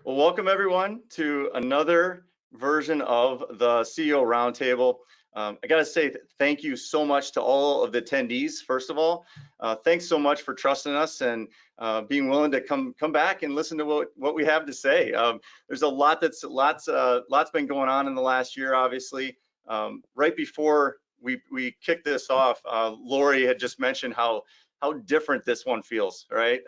Well, welcome everyone to another version of the CEO Roundtable. I got to say thank you so much to all of the attendees. First of all, thanks so much for trusting us and being willing to come back and listen to what we have to say. There's a lot lots been going on in the last year, obviously. Right before we kicked this off, Lori had just mentioned how different this one feels, right?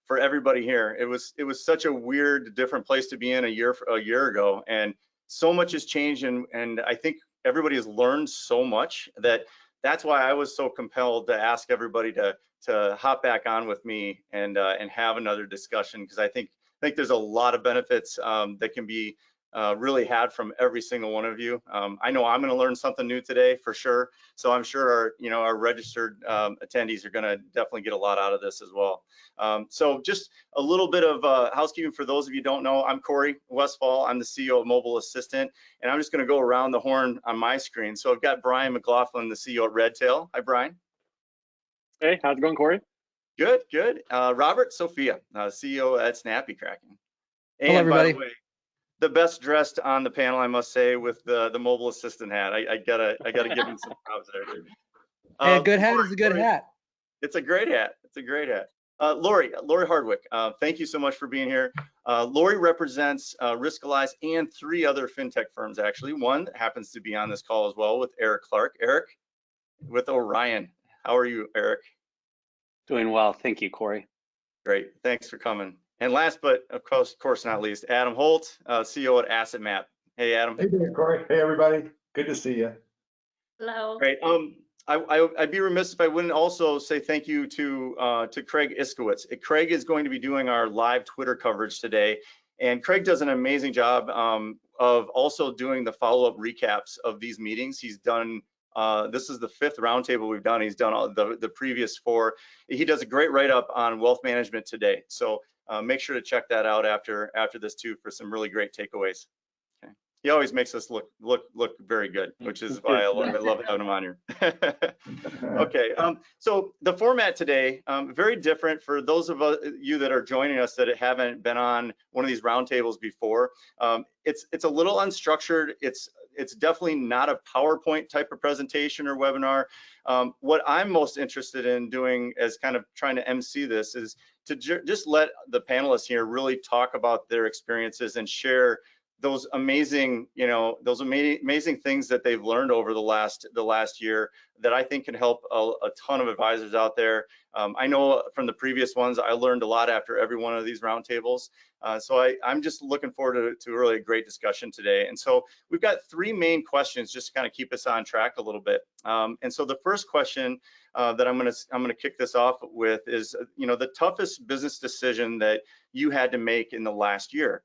For everybody here. It was such a weird, different place to be in a year ago, and so much has changed, and I think everybody has learned so much that's why I was so compelled to ask everybody to hop back on with me and have another discussion, because I think there's a lot of benefits that can be really had from every single one of you. I know I'm going to learn something new today for sure. So I'm sure our registered attendees are going to definitely get a lot out of this as well. So just a little bit of housekeeping for those of you who don't know. I'm Corey Westfall. I'm the CEO of Mobile Assistant, and I'm just going to go around the horn on my screen. So I've got Brian McLaughlin, the CEO at Redtail. Hi, Brian. Hey, how's it going, Corey? Good, good. Robert Sophia, CEO at Snappy Kraken. And hello, everybody. By the way, the best dressed on the panel, I must say, with the Mobile Assistant hat. I gotta give him some props there. Hey, a good hat is a good hat. It's a great hat. It's a great hat. Lori Hardwick, thank you so much for being here. Lori represents Riskalyze and 3 other fintech firms, actually. One happens to be on this call as well with Eric Clark. Eric, with Orion. How are you, Eric? Doing well, thank you, Corey. Great, thanks for coming. And last but of course not least, Adam Holt, CEO at Asset Map. Hey, Adam. Hey there, Corey. Hey, everybody. Good to see you. Hello. Great. I'd be remiss if I wouldn't also say thank you to Craig Iskowitz. Craig is going to be doing our live Twitter coverage today, and Craig does an amazing job of also doing the follow-up recaps of these meetings. He's done. This is the 5th roundtable we've done. He's done all the previous 4. He does a great write-up on wealth management today. So make sure to check that out after this too for some really great takeaways. Okay. He always makes us look very good, which is why I love having him on here. Okay, so the format today, very different for those of you that are joining us that haven't been on one of these roundtables before. It's a little unstructured. It's definitely not a PowerPoint type of presentation or webinar. What I'm most interested in doing as kind of trying to MC this is to just let the panelists here really talk about their experiences and share those amazing, amazing things that they've learned over the last year that I think can help a ton of advisors out there. I know from the previous ones, I learned a lot after every one of these roundtables. So I'm just looking forward to really a great discussion today. And so we've got 3 main questions just to kind of keep us on track a little bit. And so the first question that I'm gonna kick this off with is, the toughest business decision that you had to make in the last year.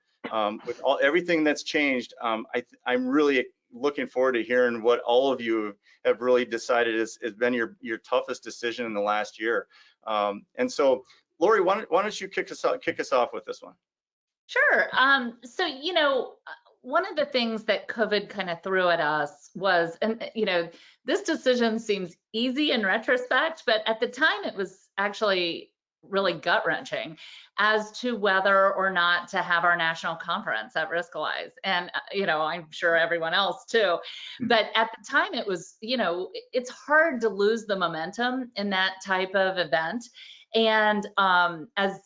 With everything that's changed, I'm really looking forward to hearing what all of you have really decided has been your toughest decision in the last year. And so, Lori, why don't you kick us off with this one? Sure. So, one of the things that COVID kind of threw at us was, and this decision seems easy in retrospect, but at the time it was actually really gut-wrenching as to whether or not to have our national conference at Riskalyze. And, I'm sure everyone else too. But at the time it was, it's hard to lose the momentum in that type of event. And as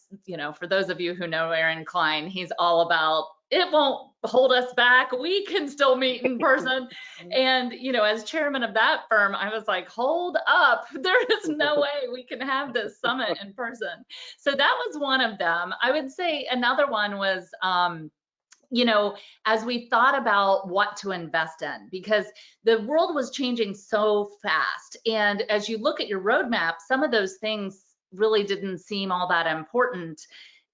for those of you who know Aaron Klein, he's all about, it won't hold us back. We can still meet in person. And, as chairman of that firm, I was like, hold up, there is no way we can have this summit in person. So that was one of them. I would say another one was, as we thought about what to invest in, because the world was changing so fast. And as you look at your roadmap, some of those things really didn't seem all that important,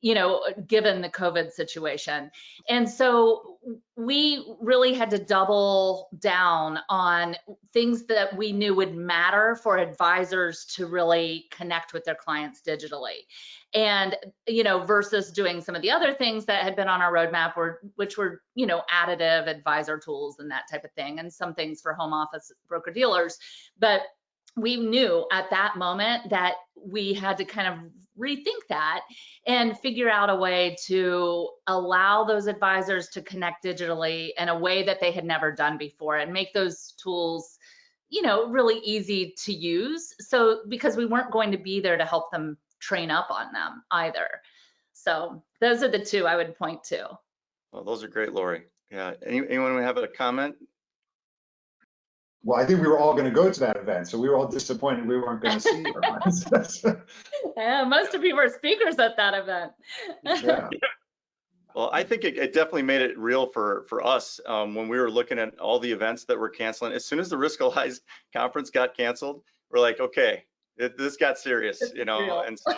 given the COVID situation. And so we really had to double down on things that we knew would matter for advisors to really connect with their clients digitally. And, versus doing some of the other things that had been on our roadmap, which were, additive advisor tools and that type of thing, and some things for home office broker dealers. But we knew at that moment that we had to kind of rethink that and figure out a way to allow those advisors to connect digitally in a way that they had never done before and make those tools, you know, really easy to use. So because we weren't going to be there to help them train up on them either. So those are the two I would point to. Well, those are great, Lori. Yeah. Anyone have a comment? Well, I think we were all going to go to that event, so we were all disappointed we weren't going to see her. Yeah, most of you were speakers at that event. Yeah. Well, I think it definitely made it real for us when we were looking at all the events that were canceling. As soon as the Riskalyze conference got canceled, we're like, okay, this got serious, you know. Real. And so,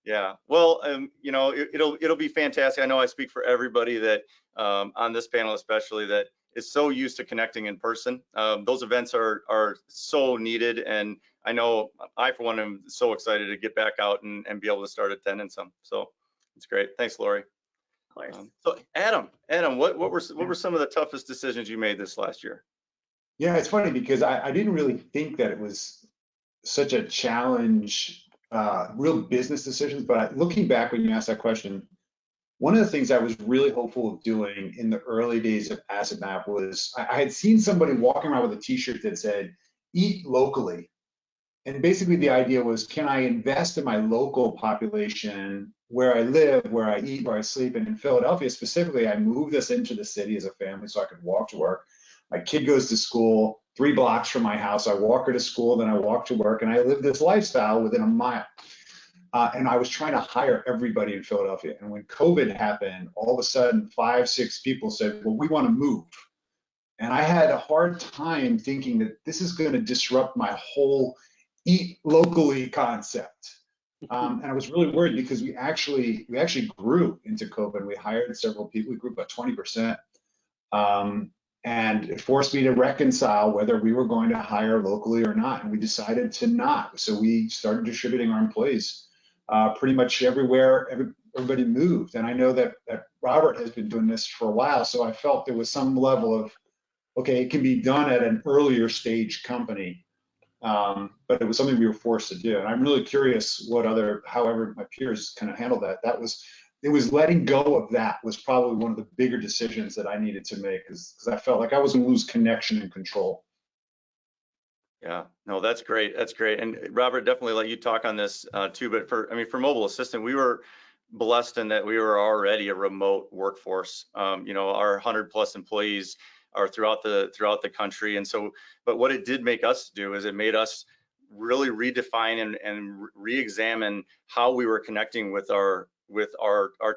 yeah. Well, you know, it'll be fantastic. I know I speak for everybody that on this panel, especially, that is so used to connecting in person. Those events are so needed, and I know I, for one, am so excited to get back out and be able to start attending some. So it's great. Thanks, Lori. Of course. So Adam, what were some of the toughest decisions you made this last year? Yeah, it's funny because I didn't really think that it was such a challenge, real business decisions. But looking back when you asked that question, one of the things I was really hopeful of doing in the early days of Asset Map was I had seen somebody walking around with a T-shirt that said, "Eat locally." And basically the idea was, can I invest in my local population, where I live, where I eat, where I sleep? And in Philadelphia specifically, I moved us into the city as a family so I could walk to work. My kid goes to school 3 blocks from my house. I walk her to school, then I walk to work, and I live this lifestyle within a mile. And I was trying to hire everybody in Philadelphia. And when COVID happened, all of a sudden 5, 6 people said, well, we want to move. And I had a hard time thinking that this is going to disrupt my whole eat locally concept. And I was really worried because we actually grew into COVID. We hired several people. We grew about 20%. And it forced me to reconcile whether we were going to hire locally or not. And we decided to not. So we started distributing our employees pretty much everywhere. Everybody moved. And I know that Robert has been doing this for a while. So I felt there was some level of, okay, it can be done at an earlier stage company. But it was something we were forced to do. And I'm really curious however my peers kind of handled that. It was letting go of that was probably one of the bigger decisions that I needed to make because I felt like I was going to lose connection and control. Yeah, no, that's great. That's great. And Robert, definitely let you talk on this too. But for Mobile Assistant, we were blessed in that we were already a remote workforce. You know, our 100+ employees are throughout the country. And so, but what it did make us do is it made us really redefine and re-examine how we were connecting with our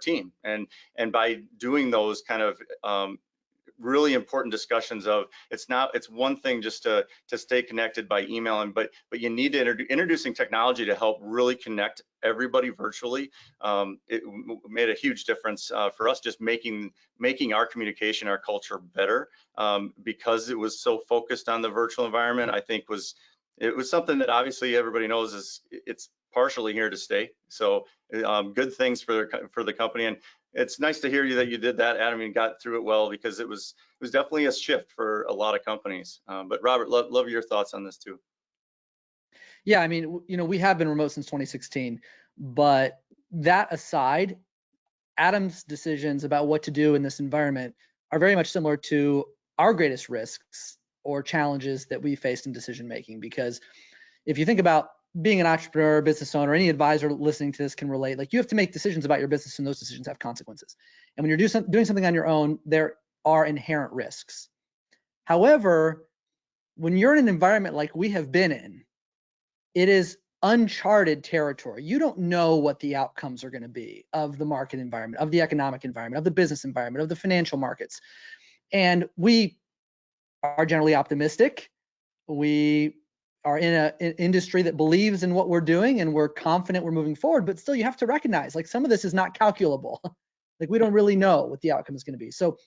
team. And by doing those kind of really important discussions of it's one thing just to stay connected by emailing, but you need to introducing technology to help really connect everybody virtually. It made a huge difference for us, just making our communication, our culture better, because it was so focused on the virtual environment. I think it was something that obviously everybody knows it's partially here to stay. So good things for the company. And it's nice to hear that you did that, Adam, and got through it well, because it was definitely a shift for a lot of companies. But Robert, love your thoughts on this too. Yeah, I mean, you know, we have been remote since 2016, but that aside, Adam's decisions about what to do in this environment are very much similar to our greatest risks or challenges that we faced in decision making. Because if you think about being an entrepreneur, business owner, any advisor listening to this can relate. Like, you have to make decisions about your business, and those decisions have consequences. And when you're doing something on your own, there are inherent risks. However, when you're in an environment like we have been in, it is uncharted territory. You don't know what the outcomes are going to be of the market environment, of the economic environment, of the business environment, of the financial markets. And we are generally optimistic. We are in an industry that believes in what we're doing, and we're confident we're moving forward. But still, you have to recognize, like, some of this is not calculable. Like, we don't really know what the outcome is going to be. So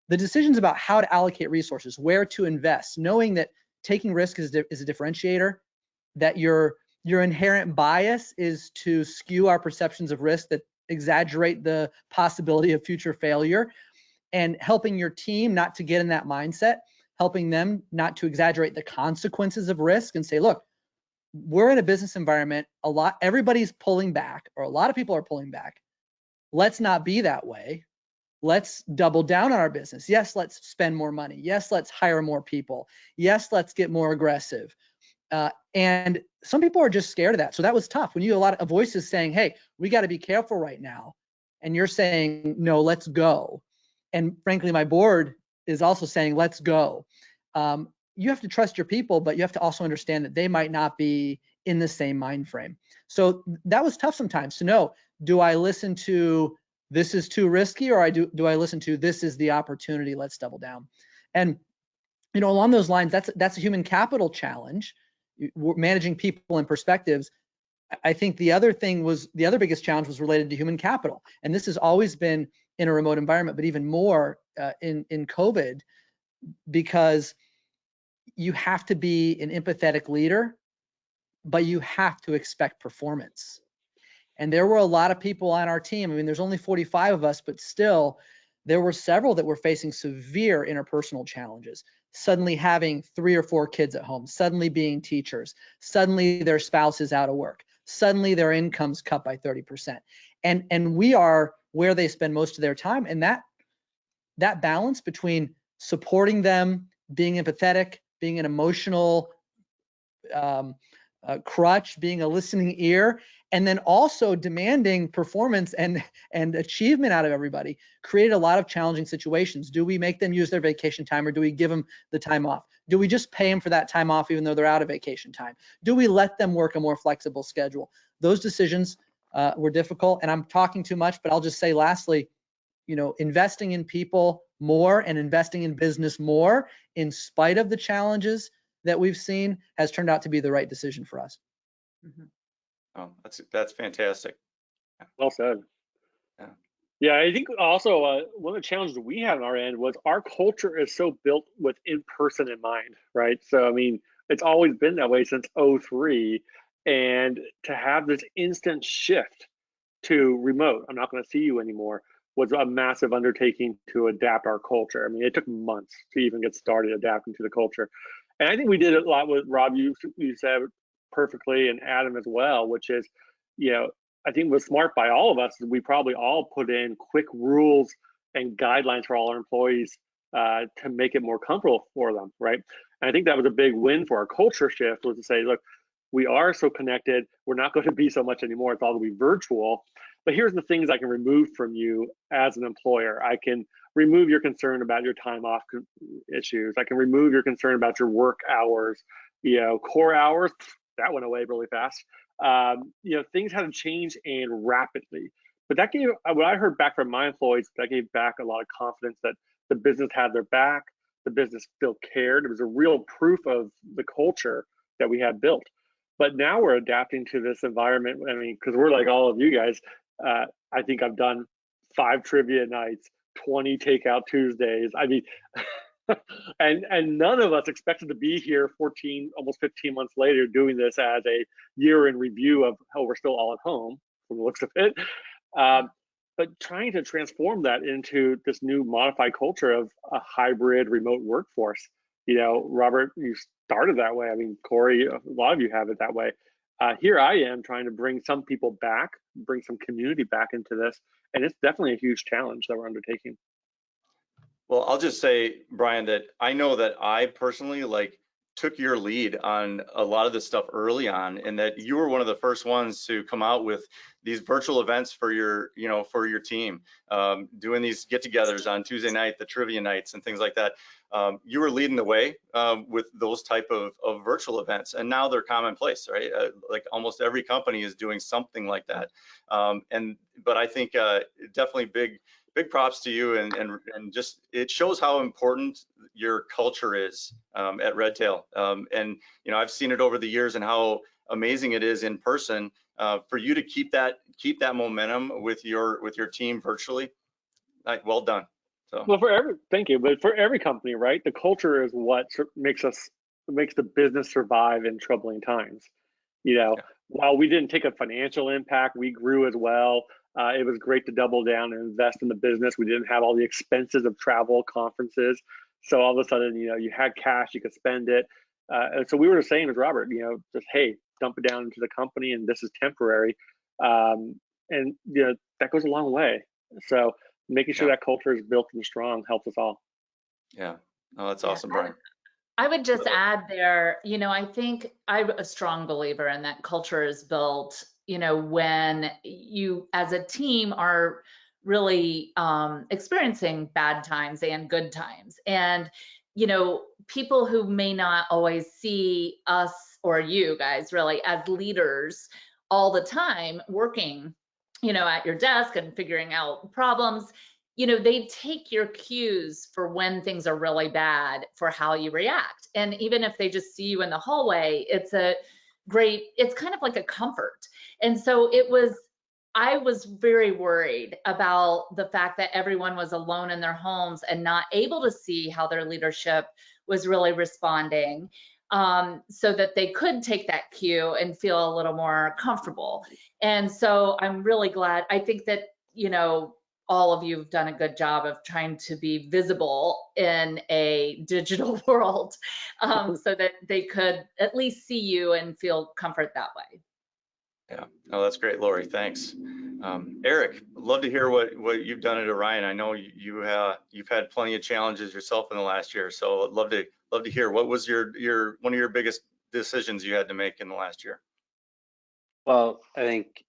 the decisions about how to allocate resources, where to invest, knowing that taking risk is a differentiator, that your inherent bias is to skew our perceptions of risk that exaggerate the possibility of future failure, and helping your team not to get in that mindset, helping them not to exaggerate the consequences of risk and say, look, we're in a business environment, everybody's pulling back, or a lot of people are pulling back. Let's not be that way. Let's double down on our business. Yes, let's spend more money. Yes, let's hire more people. Yes, let's get more aggressive. And some people are just scared of that. So that was tough. When you have a lot of voices saying, hey, we got to be careful right now, and you're saying, no, let's go. And frankly, my board is also saying, let's go. You have to trust your people, but you have to also understand that they might not be in the same mind frame. So that was tough sometimes to know, do I listen to this is too risky, or do I listen to this is the opportunity, let's double down? And along those lines, that's a human capital challenge, managing people and perspectives. I think the other biggest challenge was related to human capital. And this has always been in a remote environment, but even more in COVID, because you have to be an empathetic leader, but you have to expect performance. And there were a lot of people on our team. I mean, there's only 45 of us, but still, there were several that were facing severe interpersonal challenges. Suddenly having 3 or 4 kids at home, suddenly being teachers, suddenly their spouse is out of work, suddenly their income's cut by 30%. And we are where they spend most of their time. And that balance between supporting them, being empathetic, being an emotional crutch, being a listening ear, and then also demanding performance and achievement out of everybody, created a lot of challenging situations. Do we make them use their vacation time, or do we give them the time off? Do we just pay them for that time off even though they're out of vacation time? Do we let them work a more flexible schedule? Those decisions were difficult, and I'm talking too much, but I'll just say lastly, investing in people more and investing in business more, in spite of the challenges that we've seen, has turned out to be the right decision for us. Mm-hmm. Oh, that's fantastic. Well said. Yeah, I think also one of the challenges we had on our end was our culture is so built with in-person in mind, right? So, I mean, it's always been that way since '03. And to have this instant shift to remote, I'm not going to see you anymore, was a massive undertaking to adapt our culture. I mean, it took months to even get started adapting to the culture. And I think we did a lot with Rob, you said perfectly, and Adam as well, which is, I think was smart by all of us. We probably all put in quick rules and guidelines for all our employees to make it more comfortable for them, right? And I think that was a big win for our culture shift, was to say, look, we are so connected. We're not going to be so much anymore. It's all going to be virtual. But here's the things I can remove from you as an employer. I can remove your concern about your time off issues. I can remove your concern about your work hours, core hours. That went away really fast. Things had to change and rapidly. But that gave, what I heard back from my employees, that gave back a lot of confidence that the business had their back, the business still cared. It was a real proof of the culture that we had built. But now we're adapting to this environment. I mean, because we're like all of you guys. I think I've done 5 trivia nights, 20 takeout Tuesdays. I mean, and none of us expected to be here 14, almost 15 months later doing this as a year in review of how we're still all at home from the looks of it. But trying to transform that into this new modified culture of a hybrid remote workforce. Robert, you started that way. I mean, Corey, a lot of you have it that way. Here I am trying to bring some people back, bring some community back into this. And it's definitely a huge challenge that we're undertaking. Well, I'll just say, Brian, that I know that I personally took your lead on a lot of this stuff early on, and that you were one of the first ones to come out with these virtual events for your team, doing these get-togethers on Tuesday night, the trivia nights and things like that. You were leading the way with those type of virtual events, and now they're commonplace, right? Like almost every company is doing something like that. But I think definitely big props to you, and just it shows how important your culture is at Redtail. And I've seen it over the years and how amazing it is in person. For you to keep that momentum with your team virtually, well done. So. Well, thank you. But for every company, right, the culture is what makes the business survive in troubling times. Yeah. While we didn't take a financial impact, we grew as well. It was great to double down and invest in the business. We didn't have all the expenses of travel, conferences. So all of a sudden, you had cash, you could spend it. And so we were the same as Robert, just, hey, dump it down into the company and this is temporary. And that goes a long way. So making sure that culture is built and strong helps us all. Yeah. Oh, that's awesome, Brian. I would just add there, I think I'm a strong believer in that culture is built, when you as a team are really experiencing bad times and good times. And, people who may not always see us or you guys really as leaders all the time working, at your desk and figuring out problems, they take your cues for when things are really bad for how you react. And even if they just see you in the hallway, it's kind of like a comfort. And so I was very worried about the fact that everyone was alone in their homes and not able to see how their leadership was really responding, so that they could take that cue and feel a little more comfortable. And so I'm really glad. I think that, all of you have done a good job of trying to be visible in a digital world, so that they could at least see you and feel comfort that way. Yeah, oh, that's great, Lori, thanks. Eric, I'd love to hear what you've done at Orion. I know you've had plenty of challenges yourself in the last year, so I'd love to hear what was one of your biggest decisions you had to make in the last year. Well, I think,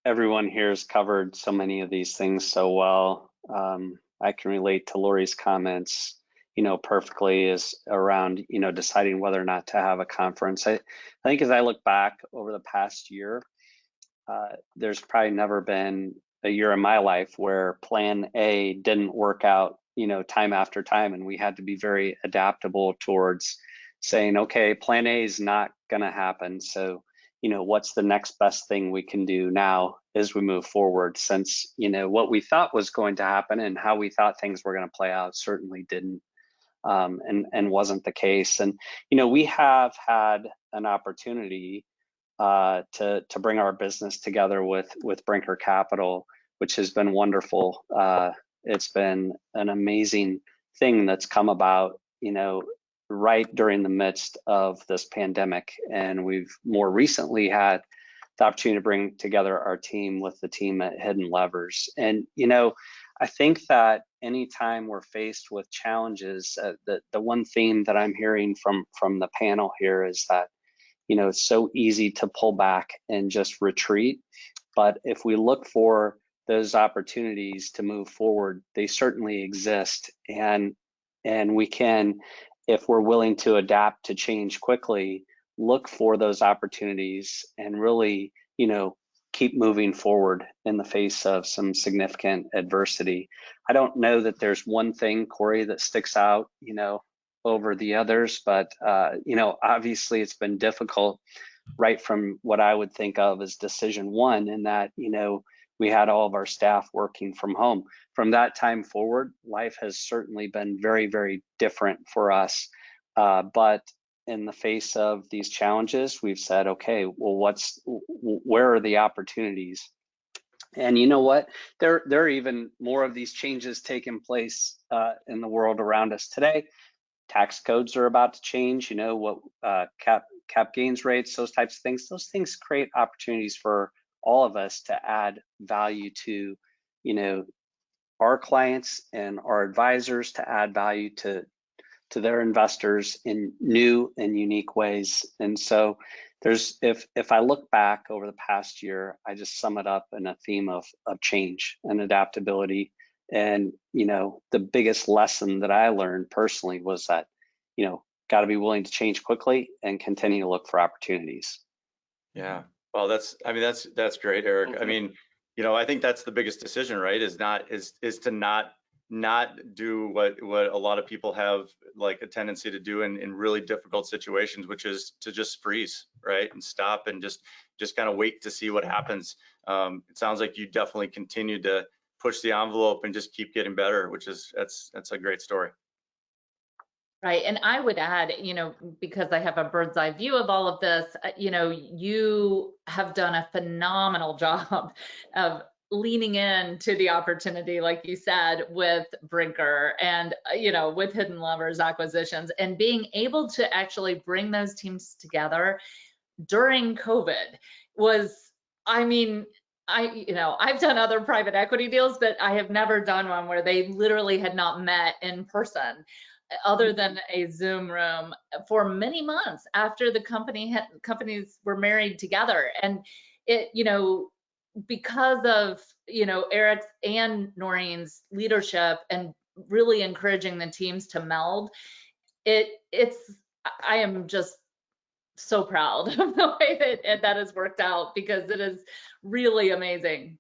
everyone here has covered so many of these things so well. I can relate to Lori's comments, perfectly, is around, deciding whether or not to have a conference. I think as I look back over the past year, there's probably never been a year in my life where plan A didn't work out, time after time. And we had to be very adaptable towards saying, okay, plan A is not going to happen. So, what's the next best thing we can do now as we move forward, since, what we thought was going to happen and how we thought things were going to play out certainly didn't, and wasn't the case. And, we have had an opportunity to bring our business together with Brinker Capital, which has been wonderful. It's been an amazing thing that's come about, right during the midst of this pandemic. And we've more recently had the opportunity to bring together our team with the team at Hidden Levers. And, I think that anytime we're faced with challenges, the one theme that I'm hearing from the panel here is that, it's so easy to pull back and just retreat. But if we look for those opportunities to move forward, they certainly exist. And we can, if we're willing to adapt to change quickly, look for those opportunities and really, keep moving forward in the face of some significant adversity. I don't know that there's one thing, Corey, that sticks out, over the others, but obviously it's been difficult right from what I would think of as decision one, in that, we had all of our staff working from home. From that time forward, life has certainly been very, very different for us. But in the face of these challenges, we've said, okay, well, where are the opportunities? And you know what? There are even more of these changes taking place in the world around us today. Tax codes are about to change, what cap gains rates, those types of things. Those things create opportunities for all of us to add value to, our clients and our advisors, to add value to their investors in new and unique ways. And so if I look back over the past year, I just sum it up in a theme of change and adaptability. And, the biggest lesson that I learned personally was that, got to be willing to change quickly and continue to look for opportunities. Yeah. Well, that's great, Eric. I mean, I think that's the biggest decision, right? Is to not do what a lot of people have like a tendency to do in really difficult situations, which is to just freeze, right? And stop and just kind of wait to see what happens. It sounds like you definitely continue to push the envelope and just keep getting better, that's a great story. Right. And I would add, because I have a bird's eye view of all of this, you have done a phenomenal job of leaning into the opportunity, like you said, with Brinker and, with Hidden Levers acquisitions, and being able to actually bring those teams together during COVID was, I mean, I've done other private equity deals, but I have never done one where they literally had not met in person other than a Zoom room for many months after the companies were married together. And it, because of, Eric's and Noreen's leadership and really encouraging the teams to meld, I am just so proud of the way that has worked out, because it is really amazing.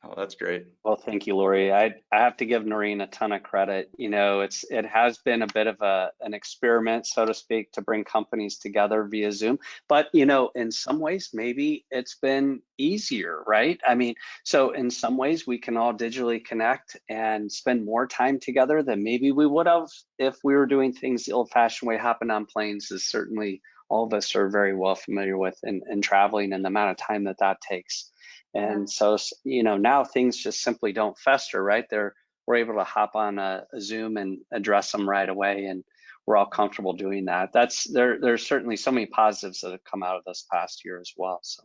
Oh, that's great. Well, thank you, Lori. I have to give Noreen a ton of credit. It has been a bit of an experiment, so to speak, to bring companies together via Zoom. But in some ways, maybe it's been easier, right? I mean, so in some ways, we can all digitally connect and spend more time together than maybe we would have if we were doing things the old-fashioned way. Hopping on planes is certainly all of us are very well familiar with, and traveling and the amount of time that takes. And so, now things just simply don't fester, right? We're able to hop on a Zoom and address them right away, and we're all comfortable doing that. There's certainly so many positives that have come out of this past year as well. So,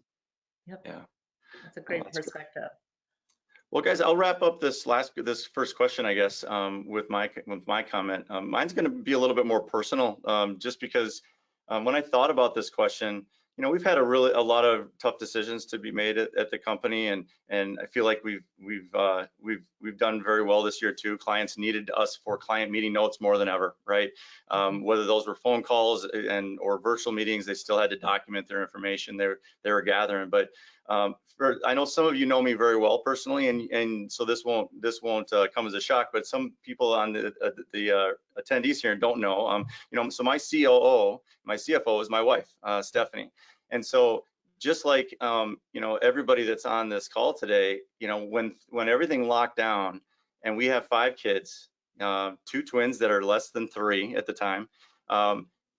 yep. Yeah, that's a great perspective. Great. Well, guys, I'll wrap up this first question, I guess, with my comment. Mine's going to be a little bit more personal, just because when I thought about this question, we've had a lot of tough decisions to be made at the company, and I feel like we've done very well this year too. Clients needed us for client meeting notes more than ever, right? Whether those were phone calls or virtual meetings, they still had to document their information they were gathering. But I know some of you know me very well personally, and so this won't come as a shock. But some people on the attendees here don't know. So my CFO is my wife, Stephanie. And so just like everybody that's on this call today, when everything locked down and we have 5 kids, 2 twins that are less than 3 at the time,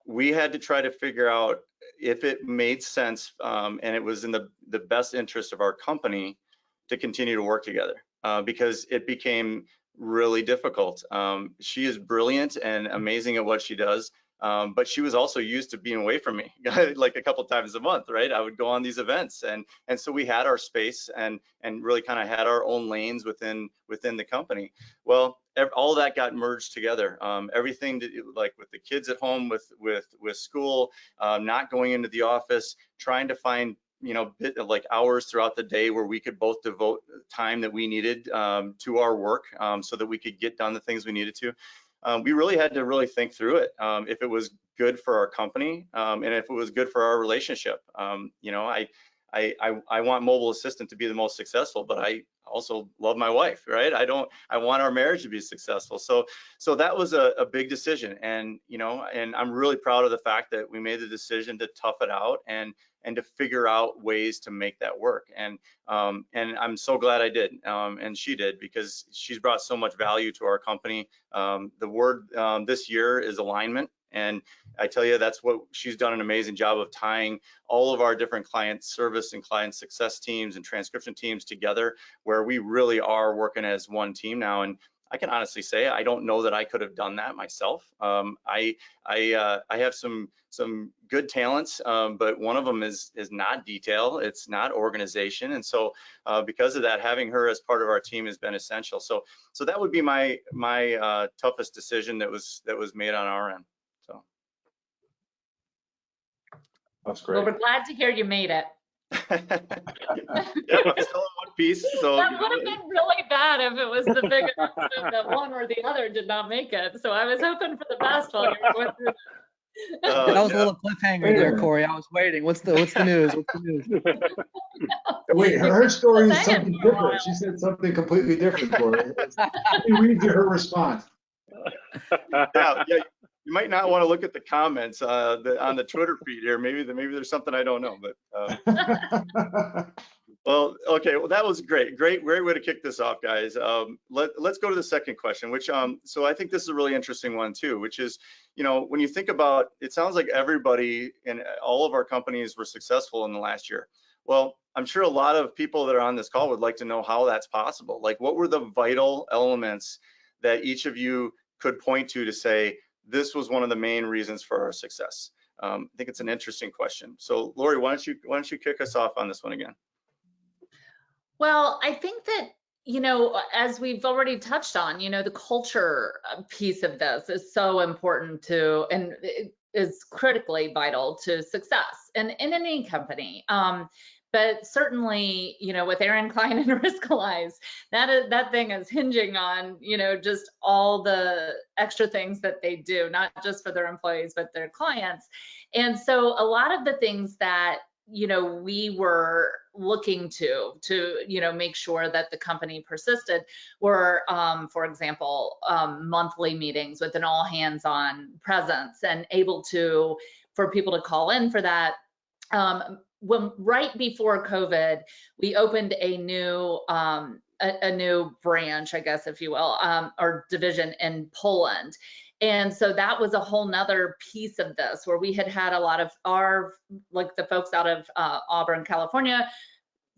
we had to try to figure out if it made sense and it was in the best interest of our company to continue to work together, because it became really difficult. She is brilliant and amazing at what she does. But she was also used to being away from me like a couple times a month, right? I would go on these events, and so we had our space and really kind of had our own lanes within the company. Well, all that got merged together. Everything like with the kids at home, with school, not going into the office, trying to find like hours throughout the day where we could both devote time that we needed to our work, so that we could get done the things we needed to. We really had to really think through it, if it was good for our company, and if it was good for our relationship. I want Mobile Assistant to be the most successful, but I also love my wife, right? I want our marriage to be successful. So that was a big decision, and and I'm really proud of the fact that we made the decision to tough it out and to figure out ways to make that work. And I'm so glad I did, and she did, because she's brought so much value to our company. The word this year is alignment. And I tell you, that's what she's done an amazing job of tying all of our different client service and client success teams and transcription teams together, where we really are working as one team now. And I can honestly say I don't know that I could have done that myself. I have some good talents, but one of them is not detail. It's not organization. And so because of that, having her as part of our team has been essential. So that would be my toughest decision that was made on our end. So that's great. Well, we're glad to hear you made it. Yeah, I'm still in one piece. So that would have been really bad if it was the big announcement that one or the other did not make it. So I was hoping for the best while you were going through that. That was a little cliffhanger there, Corey. I was waiting. What's the news? What's the news? Wait, her story is something different. She said something completely different, Corey. Let me read you her response. Yeah. You might not want to look at the comments on the Twitter feed here. Maybe there's something I don't know. But well, okay. Well, that was great. Great way to kick this off, guys. Let's go to the second question, which so I think this is a really interesting one too, which is, when you think about, it sounds like everybody in all of our companies were successful in the last year. Well, I'm sure a lot of people that are on this call would like to know how that's possible. Like, what were the vital elements that each of you could point to say, this was one of the main reasons for our success? I think it's an interesting question. So Lori, why don't you kick us off on this one again? Well, I think that, you know, as we've already touched on, you know, the culture piece of this is so important to, and it is critically vital to success in any company. But certainly, you know, with Aaron Klein and Riskalyze, that thing is hinging on, you know, just all the extra things that they do, not just for their employees, but their clients. And so a lot of the things that, you know, we were looking to, you know, make sure that the company persisted were, for example, monthly meetings with an all hands on presence and able to, for people to call in for that. When right before COVID, we opened a new branch, I guess, if you will, or division in Poland. And so that was a whole nother piece of this where we had a lot of our, like the folks out of Auburn, California,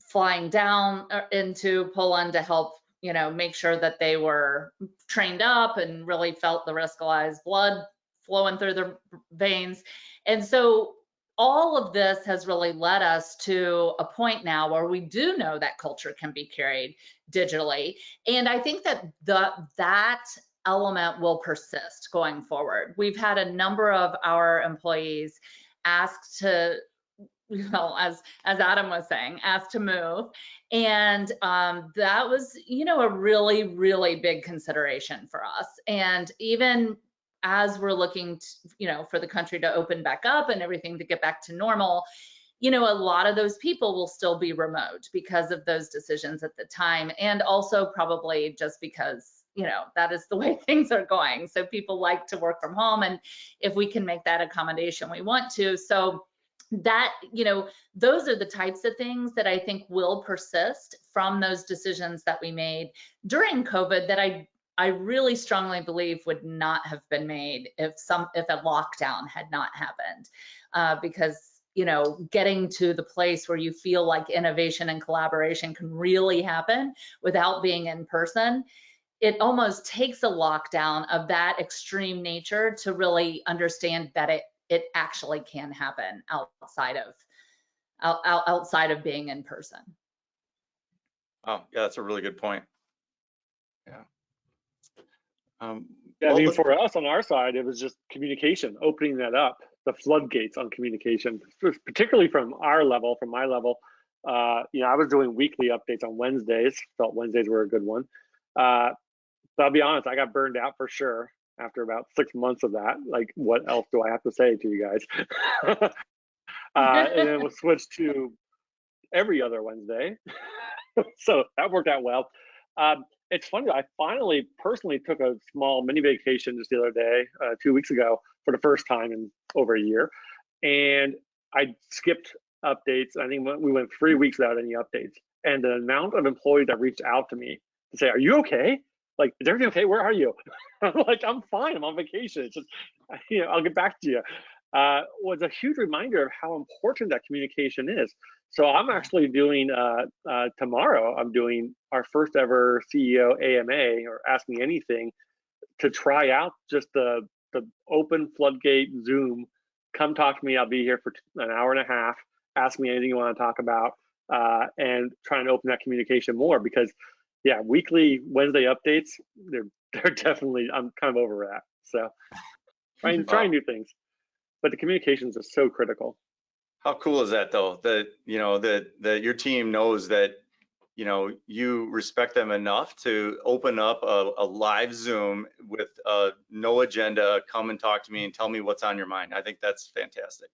flying down into Poland to help, you know, make sure that they were trained up and really felt the Riskalyze blood flowing through their veins. And so all of this has really led us to a point now where we do know that culture can be carried digitally. And I think that that element will persist going forward. We've had a number of our employees asked to, well, as Adam was saying, asked to move. And that was, you know, a really, really big consideration for us. And even as we're looking to, you know, for the country to open back up and everything to get back to normal, you know, a lot of those people will still be remote because of those decisions at the time. And also probably just because, you know, that is the way things are going. So people like to work from home. And if we can make that accommodation, we want to. So that, you know, those are the types of things that I think will persist from those decisions that we made during COVID that I really strongly believe would not have been made if a lockdown had not happened, because, you know, getting to the place where you feel like innovation and collaboration can really happen without being in person, it almost takes a lockdown of that extreme nature to really understand that it actually can happen outside of being in person. Oh, yeah, that's a really good point. Yeah. Yeah, I mean, for us on our side, it was just communication, opening that up, the floodgates on communication, particularly from our level, from my level. You know, I was doing weekly updates on Wednesdays, felt Wednesdays were a good one. But I'll be honest, I got burned out for sure after about 6 months of that. Like, what else do I have to say to you guys? And then we'll switch to every other Wednesday. So that worked out well. It's funny, I finally personally took a small mini vacation just the other day, 2 weeks ago, for the first time in over a year. And I skipped updates. I think we went 3 weeks without any updates. And the amount of employees that reached out to me to say, "Are you okay? Like, is everything okay? Where are you?" I'm like, "I'm fine. I'm on vacation. It's just, you know, I'll get back to you." Was a huge reminder of how important that communication is. So I'm actually doing, tomorrow, I'm doing our first ever CEO AMA, or Ask Me Anything, to try out just the open floodgate Zoom. Come talk to me. I'll be here for an hour and a half. Ask me anything you want to talk about, and trying to open that communication more, because yeah, weekly Wednesday updates, they're definitely, I'm kind of over that. So trying new things, but the communications are so critical. How cool is that though? That, you know, that your team knows that, you know, you respect them enough to open up a live Zoom with no agenda. Come and talk to me and tell me what's on your mind. I think that's fantastic.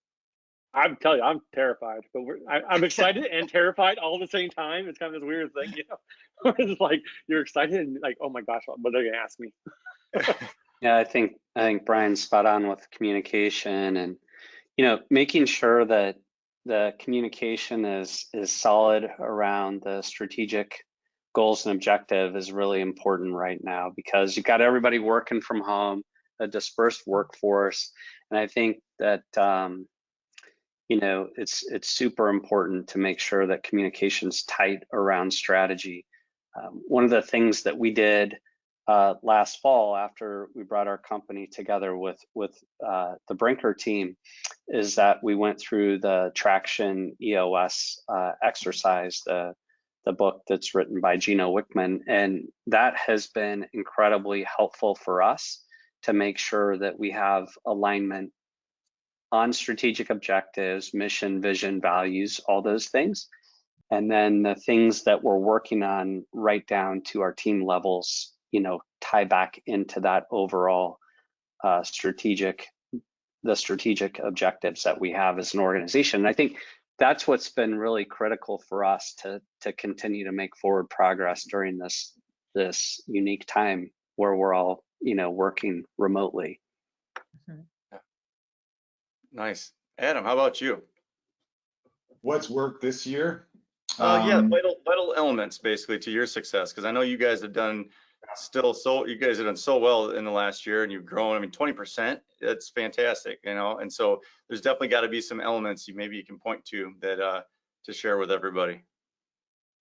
I'm telling you, I'm terrified, but I'm excited and terrified all at the same time. It's kind of this weird thing, you know. It's like you're excited and like, oh my gosh, what are they gonna ask me? Yeah, I think Brian's spot on with communication, and, you know, making sure that the communication is solid around the strategic goals and objective is really important right now, because you've got everybody working from home, a dispersed workforce, and I think that you know, it's super important to make sure that communication's tight around strategy. One of the things that we did last fall after we brought our company together with the Brinker team is that we went through the Traction EOS exercise, the book that's written by Gino Wickman, and that has been incredibly helpful for us to make sure that we have alignment on strategic objectives, mission, vision, values, all those things. And then the things that we're working on right down to our team levels, tie back into that overall strategic objectives that we have as an organization. And I think that's what's been really critical for us to continue to make forward progress during this unique time where we're all, working remotely. Nice. Adam, how about you? What's worked this year? Yeah, vital elements basically to your success, because I know you guys have done so well in the last year, and you've grown. I mean, 20%, that's fantastic, and so there's definitely got to be some elements maybe you can point to that to share with everybody.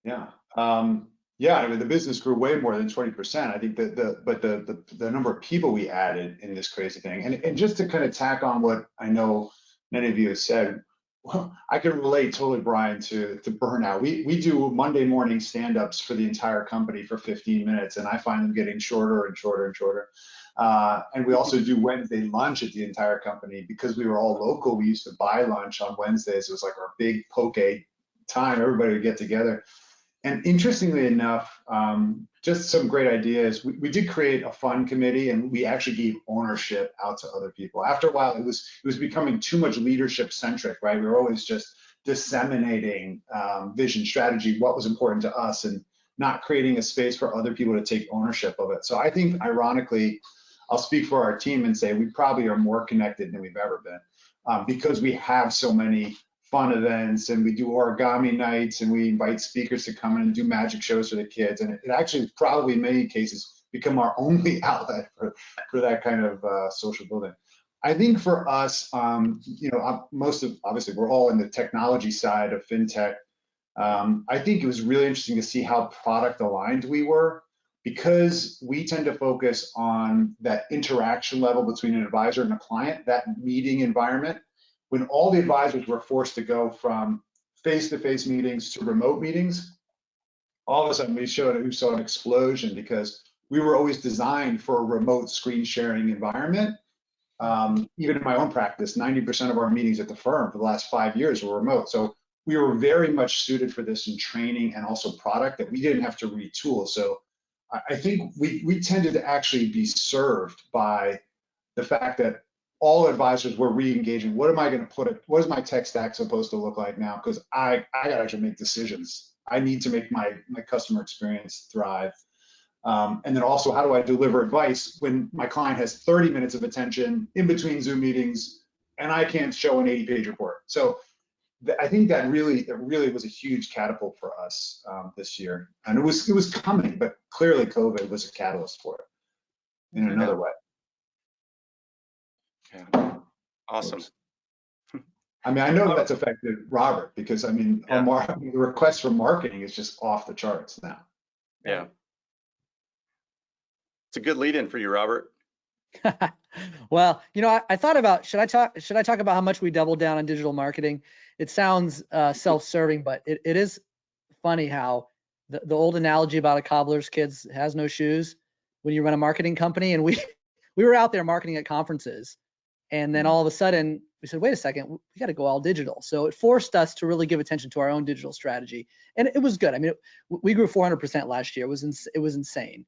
Yeah. I mean, the business grew way more than 20%. I think that the number of people we added in this crazy thing, and just to kind of tack on what I know many of you have said, well, I can relate totally, Brian, to burnout. We do Monday morning stand-ups for the entire company for 15 minutes, and I find them getting shorter and shorter and shorter. And we also do Wednesday lunch at the entire company because we were all local. We used to buy lunch on Wednesdays. It was like our big poke time. Everybody would get together. And interestingly enough, just some great ideas. We did create a fund committee, and we actually gave ownership out to other people. After a while, it was becoming too much leadership centric, right? We were always just disseminating vision, strategy, what was important to us, and not creating a space for other people to take ownership of it. So I think, ironically, I'll speak for our team and say we probably are more connected than we've ever been because we have so many fun events, and we do origami nights, and we invite speakers to come in and do magic shows for the kids. And it actually probably in many cases become our only outlet for that kind of social building. I think for us, obviously we're all in the technology side of fintech. I think it was really interesting to see how product aligned we were, because we tend to focus on that interaction level between an advisor and a client, that meeting environment. When all the advisors were forced to go from face-to-face meetings to remote meetings, all of a sudden we saw an explosion, because we were always designed for a remote screen sharing environment. Even in my own practice, 90% of our meetings at the firm for the last 5 years were remote. So we were very much suited for this in training and also product that we didn't have to retool. So I think we tended to actually be served by the fact that all advisors were re-engaging. What am I going to what is my tech stack supposed to look like now? Because I got to actually make decisions. I need to make my customer experience thrive. And then also, how do I deliver advice when my client has 30 minutes of attention in between Zoom meetings and I can't show an 80-page report? So I think that really was a huge catapult for us this year. And it was coming, but clearly COVID was a catalyst for it in another way. Yeah. Awesome. I mean, I know that's affected Robert, because I mean, the request for marketing is just off the charts now. Yeah. It's a good lead-in for you, Robert. Well, I thought about, should I talk about how much we doubled down on digital marketing? It sounds self-serving, but it is funny how the old analogy about a cobbler's kid has no shoes when you run a marketing company, and we were out there marketing at conferences. And then all of a sudden we said, wait a second, we got to go all digital. So it forced us to really give attention to our own digital strategy. And it was good. I mean, we grew 400% last year. It was insane.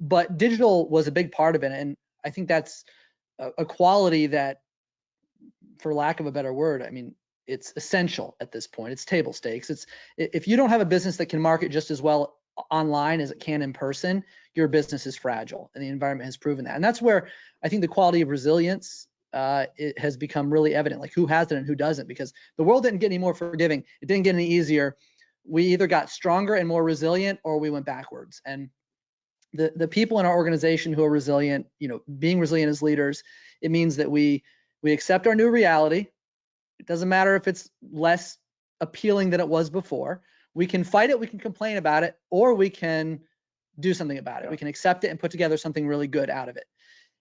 But digital was a big part of it. And I think that's a quality that, for lack of a better word, I mean, it's essential at this point. It's table stakes. If you don't have a business that can market just as well online as it can in person, your business is fragile, and the environment has proven that. And that's where I think the quality of resilience it has become really evident, like who has it and who doesn't, because the world didn't get any more forgiving. It didn't get any easier. We either got stronger and more resilient, or we went backwards. And the people in our organization who are resilient, being resilient as leaders, it means that we accept our new reality. It doesn't matter if it's less appealing than it was before. We can fight it, we can complain about it, or we can do something about it. We can accept it and put together something really good out of it.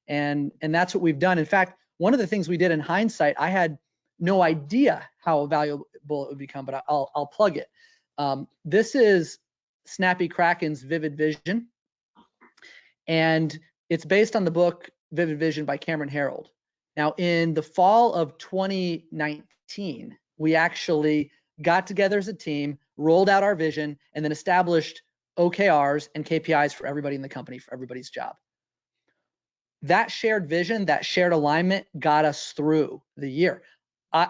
And that's what we've done. In fact, one of the things we did in hindsight, I had no idea how valuable it would become, but I'll plug it. This is Snappy Kraken's Vivid Vision, and it's based on the book Vivid Vision by Cameron Herold. Now, in the fall of 2019, we actually got together as a team, rolled out our vision, and then established OKRs and KPIs for everybody in the company, for everybody's job. That shared vision, that shared alignment got us through the year. I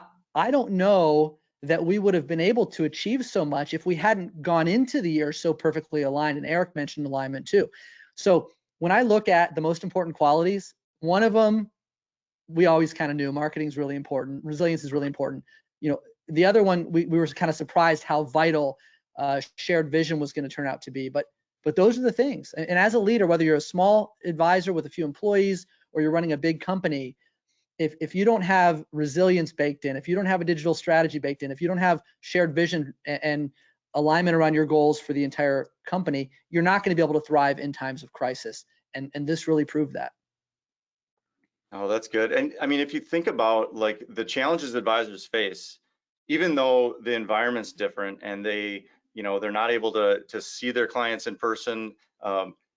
don't know that we would have been able to achieve so much if we hadn't gone into the year so perfectly aligned. And Eric mentioned alignment too. So when I look at the most important qualities, one of them, we always kind of knew marketing is really important. Resilience is really important. The other one, we were kind of surprised how vital shared vision was going to turn out to be. But those are the things. And as a leader, whether you're a small advisor with a few employees or you're running a big company, if you don't have resilience baked in, if you don't have a digital strategy baked in, if you don't have shared vision and alignment around your goals for the entire company, you're not going to be able to thrive in times of crisis. And this really proved that. Oh, that's good. And I mean, if you think about like the challenges advisors face, even though the environment's different and they're not able to see their clients in person,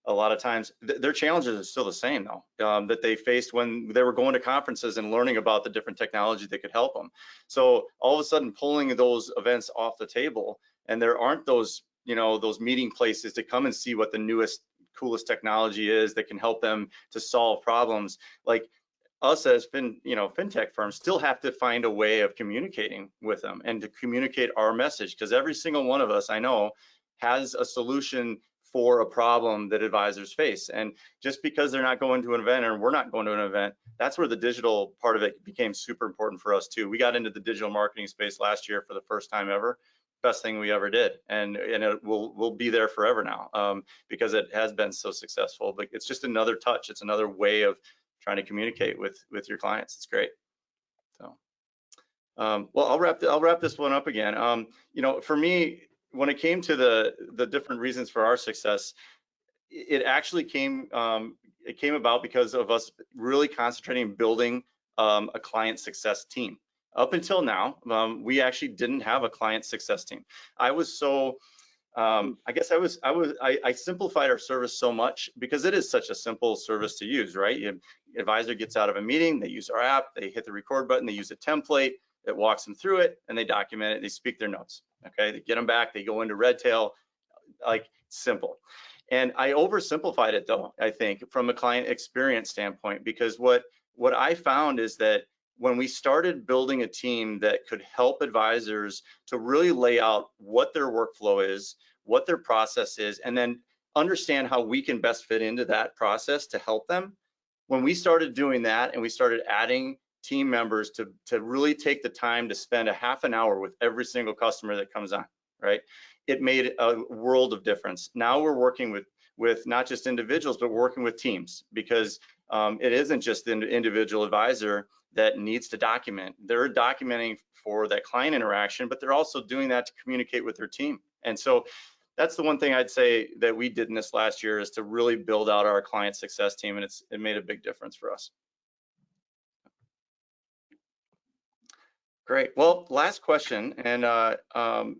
a lot of times their challenges are still the same though, that they faced when they were going to conferences and learning about the different technology that could help them. So all of a sudden pulling those events off the table, and there aren't those meeting places to come and see what the newest, coolest technology is that can help them to solve problems. Like us as fintech firms still have to find a way of communicating with them and to communicate our message, because every single one of us, I know, has a solution for a problem that advisors face. And just because they're not going to an event and we're not going to an event, that's where the digital part of it became super important for us too. We got into the digital marketing space last year for the first time ever. Best thing we ever did, and it will be there forever now, because it has been so successful. But it's just another touch. It's another way of trying to communicate with your clients. It's great. So, well, I'll wrap this one up again. For me, when it came to the different reasons for our success, it actually came about because of us really concentrating on building a client success team. Up until now, we actually didn't have a client success team. I was so I guess I simplified our service so much because it is such a simple service to use, right? Advisor gets out of a meeting, they use our app, they hit the record button, they use a template that walks them through it, and they document it, they speak their notes, okay? They get them back, they go into Redtail, like simple. And I oversimplified it though, I think, from a client experience standpoint, because what I found is that when we started building a team that could help advisors to really lay out what their workflow is, what their process is, and then understand how we can best fit into that process to help them. When we started doing that and we started adding team members to really take the time to spend a half an hour with every single customer that comes on, right? It made a world of difference. Now we're working with not just individuals, but working with teams, because it isn't just the individual advisor that needs to document. They're documenting for that client interaction, but they're also doing that to communicate with their team. And so that's the one thing I'd say that we did in this last year, is to really build out our client success team, and it made a big difference for us. Great. Well, last question, and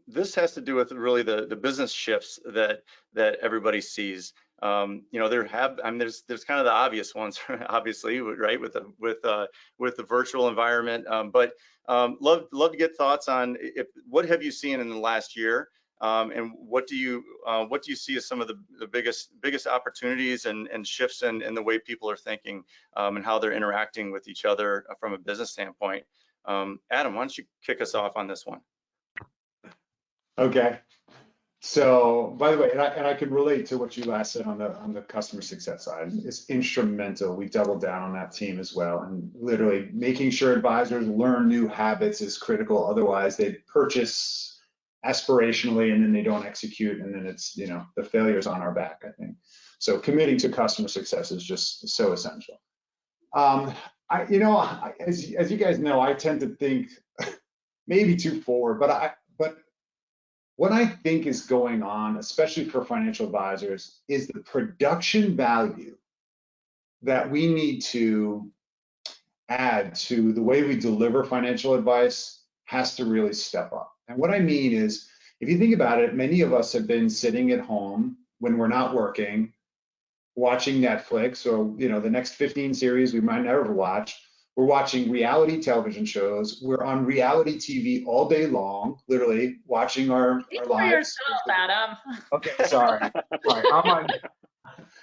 this has to do with really the business shifts that everybody sees. There's kind of the obvious ones, obviously, right, with the virtual environment. But love to get thoughts on what have you seen in the last year, and what do you see as some of the biggest opportunities and shifts in the way people are thinking, and how they're interacting with each other from a business standpoint. Adam, why don't you kick us off on this one? Okay. So, by the way, and I can relate to what you last said on the customer success side. It's instrumental. We doubled down on that team as well, and literally making sure advisors learn new habits is critical. Otherwise, they purchase aspirationally and then they don't execute, and then it's the failure's on our back, I think. So, committing to customer success is just so essential. As you guys know, I tend to think maybe too forward, but what I think is going on, especially for financial advisors, is the production value that we need to add to the way we deliver financial advice has to really step up. And what I mean is, if you think about it, many of us have been sitting at home when we're not working, watching Netflix or the next 15 series we might never watch. We're watching reality television shows. We're on reality TV all day long, literally watching our Speak for lives. yourself, Adam. Okay, sorry.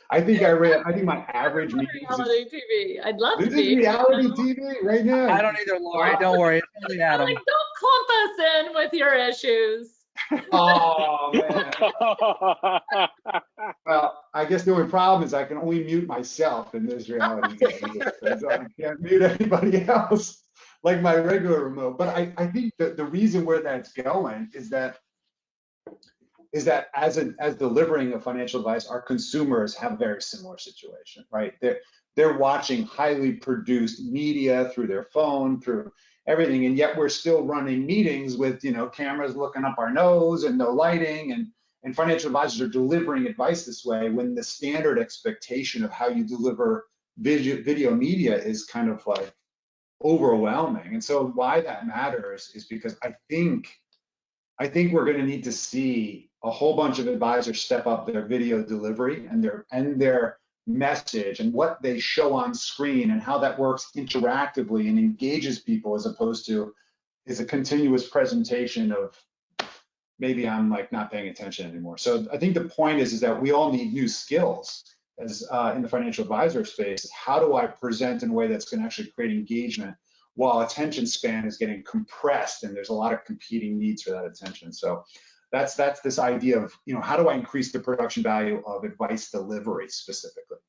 I think my average meeting is Reality TV. I'd love to this is be. reality TV right now. I don't either, Lori. Don't worry. It's only Adam. Like, don't clump us in with your issues. Oh man. Well, I guess the only problem is I can only mute myself in this reality TV, so I can't mute anybody else like my regular remote. But I think that the reason where that's going is that as delivering a financial advice, our consumers have a very similar situation, right? They're watching highly produced media through their phone, through everything, and yet we're still running meetings with cameras looking up our nose and no lighting, and financial advisors are delivering advice this way when the standard expectation of how you deliver video media is kind of like overwhelming. And so why that matters is because I think we're going to need to see a whole bunch of advisors step up their video delivery and their message and what they show on screen and how that works interactively and engages people, as opposed to is a continuous presentation of maybe I'm like not paying attention anymore. So I think the point is that we all need new skills as in the financial advisor space. How do I present in a way that's going to actually create engagement while attention span is getting compressed and there's a lot of competing needs for that attention? So that's this idea of how do I increase the production value of advice delivery specifically,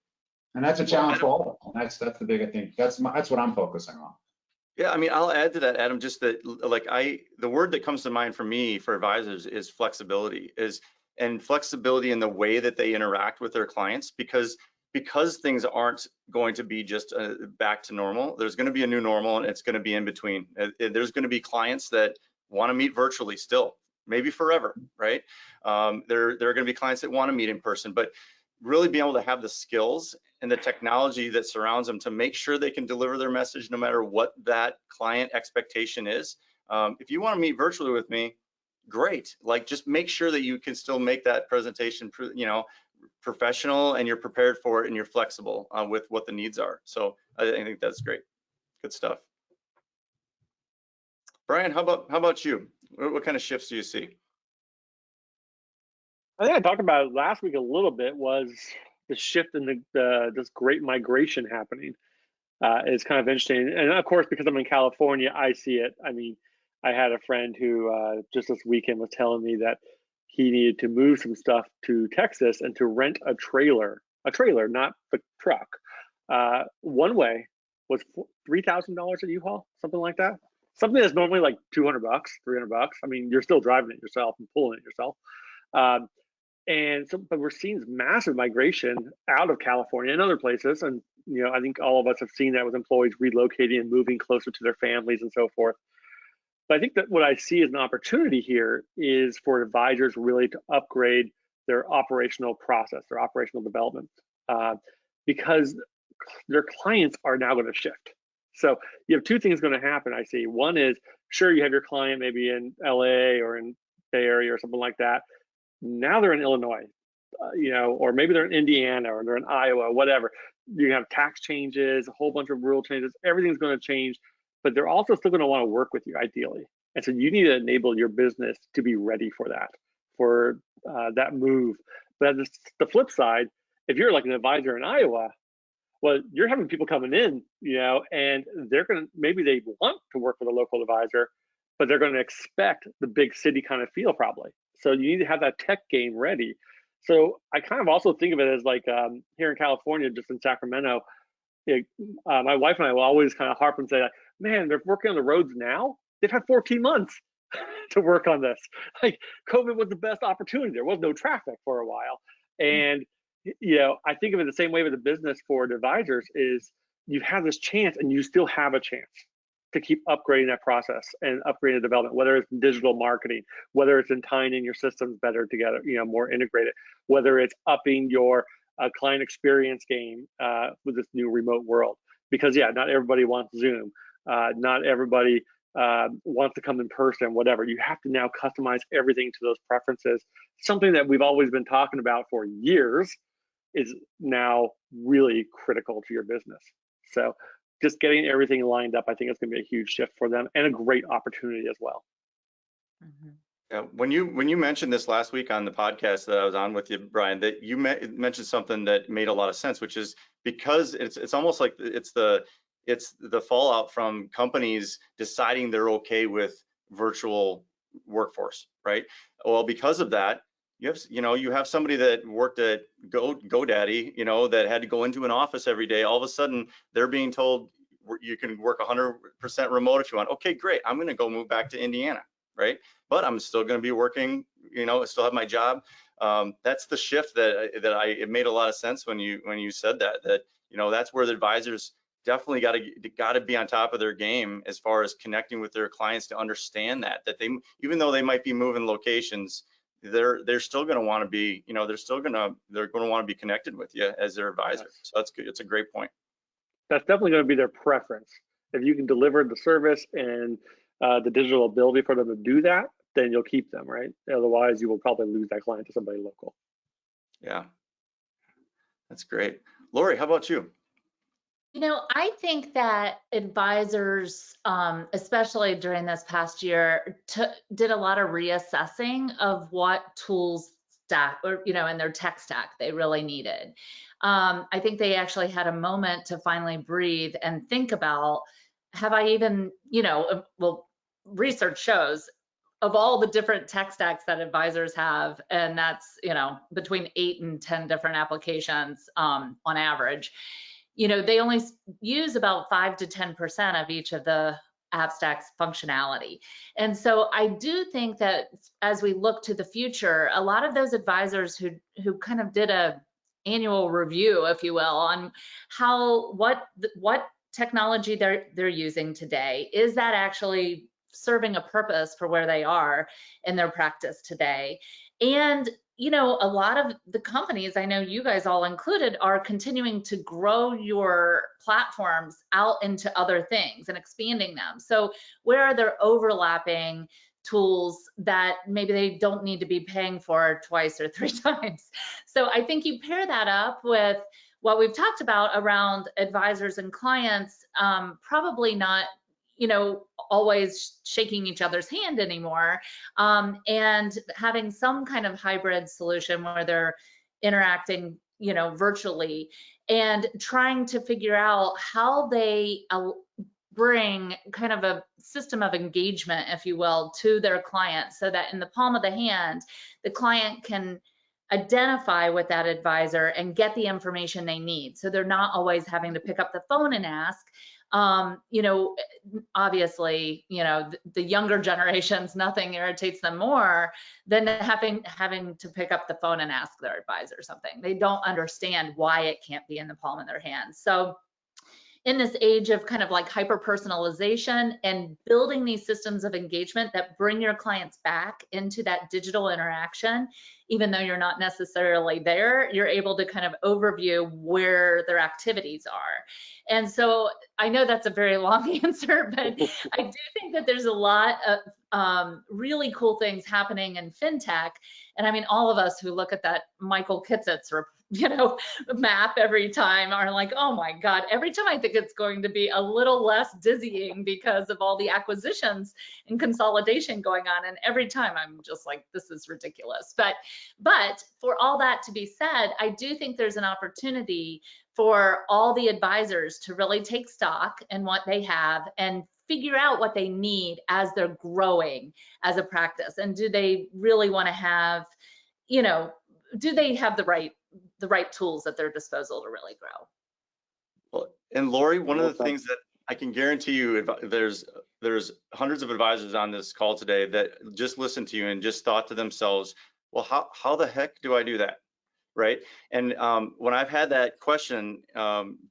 and that's a challenge for all of them. That's the big, I think that's what I'm focusing on. Yeah, I mean, I'll add to that, Adam, just that like the word that comes to mind for me for advisors is flexibility, and flexibility in the way that they interact with their clients, because things aren't going to be just back to normal. There's going to be a new normal, and it's going to be in between. There's going to be clients that want to meet virtually still, maybe forever, right? There are going to be clients that want to meet in person, but really being able to have the skills and the technology that surrounds them to make sure they can deliver their message no matter what that client expectation is. If you want to meet virtually with me, great. Like, just make sure that you can still make that presentation, professional, and you're prepared for it, and you're flexible with what the needs are. So I think that's great. Good stuff. Brian, how about you? What kind of shifts do you see? I think I talked about it last week a little bit, was the shift in this great migration happening. It's kind of interesting. And of course, because I'm in California, I see it. I mean, I had a friend who just this weekend was telling me that he needed to move some stuff to Texas and to rent a trailer, not the truck. One way was $3,000 at U-Haul, something like that. Something that's normally like $200, $300. I mean, you're still driving it yourself and pulling it yourself. But we're seeing this massive migration out of California and other places. And, I think all of us have seen that with employees relocating and moving closer to their families and so forth. But I think that what I see as an opportunity here is for advisors really to upgrade their operational process, their operational development, because their clients are now going to shift. So you have two things going to happen, I see. One is, sure, you have your client maybe in LA or in Bay Area or something like that. Now they're in Illinois, or maybe they're in Indiana or they're in Iowa, whatever. You have tax changes, a whole bunch of rule changes, everything's going to change, but they're also still going to want to work with you ideally. And so you need to enable your business to be ready for that move. But the flip side, if you're like an advisor in Iowa, well, you're having people coming in, and maybe they want to work with a local advisor, but they're going to expect the big city kind of feel probably. So you need to have that tech game ready. So I kind of also think of it as like here in California, just in Sacramento, my wife and I will always kind of harp and say, man, they're working on the roads now. They've had 14 months to work on this. Like, COVID was the best opportunity. There was no traffic for a while. And, I think of it the ssame way with the business for advisors is you have this chance and you still have a chance. to keep upgrading that process and upgrading the development, whether it's in digital marketing, whether it's in tying in your systems better together, more integrated, whether it's upping your client experience game with this new remote world. Because yeah, not everybody wants Zoom, not everybody wants to come in person, whatever. You have to now customize everything to those preferences. Something that we've always been talking about for years is now really critical to your business. So just getting everything lined up, I think it's going to be a huge shift for them and a great opportunity as well. Mm-hmm. Yeah, when you mentioned this last week on the podcast that I was on with you, Brian, that you mentioned something that made a lot of sense, which is because it's almost like it's the fallout from companies deciding they're okay with virtual workforce, right? Well, because of that, you have somebody that worked at GoDaddy, that had to go into an office every day. All of a sudden, they're being told you can work 100% remote if you want. Okay, great. I'm going to go move back to Indiana, right? But I'm still going to be working. I still have my job. That's the shift it made a lot of sense when you said that that's where the advisors definitely got to be on top of their game as far as connecting with their clients to understand that they, even though they might be moving locations, they're still going to want to be, they're going to want to be connected with you as their advisor. Yes. So that's good. It's a great point. That's definitely going to be their preference. If you can deliver the service and the digital ability for them to do that, then you'll keep them, right? Otherwise, you will probably lose that client to somebody local. Yeah, that's great. Lori, how about you? I think that advisors, especially during this past year, did a lot of reassessing of what tools stack or, in their tech stack they really needed. I think they actually had a moment to finally breathe and think about, have I even, well, research shows of all the different tech stacks that advisors have, and that's, between 8 and 10 different applications on average. They only use about 5 to 10% of each of the app stacks functionality. And so I do think that as we look to the future, a lot of those advisors who kind of did a annual review, if you will, on what technology they're using today, is that actually serving a purpose for where they are in their practice today? And a lot of the companies, I know you guys all included, are continuing to grow your platforms out into other things and expanding them. So where are there overlapping tools that maybe they don't need to be paying for 2 or 3 times? So I think you pair that up with what we've talked about around advisors and clients, probably not always shaking each other's hand anymore, and having some kind of hybrid solution where they're interacting, virtually, and trying to figure out how they bring kind of a system of engagement, if you will, to their client, so that in the palm of the hand, the client can identify with that advisor and get the information they need. So they're not always having to pick up the phone and ask. Obviously, the younger generations, nothing irritates them more than having to pick up the phone and ask their advisor something. They don't understand why it can't be in the palm of their hands. So in this age of kind of like hyper personalization and building these systems of engagement that bring your clients back into that digital interaction, even though you're not necessarily there, you're able to kind of overview where their activities are. And so I know that's a very long answer, but I do think that there's a lot of really cool things happening in fintech. And I mean, all of us who look at that Michael Kitcett's map every time are like, oh my God, every time I think it's going to be a little less dizzying because of all the acquisitions and consolidation going on. And every time I'm just like, this is ridiculous. But for all that to be said, I do think there's an opportunity for all the advisors to really take stock in what they have and figure out what they need as they're growing as a practice. And do they really want to have, do they have the right tools at their disposal to really grow? Well, and Lori, one of the things that I can guarantee you, there's hundreds of advisors on this call today that just listened to you and just thought to themselves, well, how the heck do I do that, right? And when I've had that question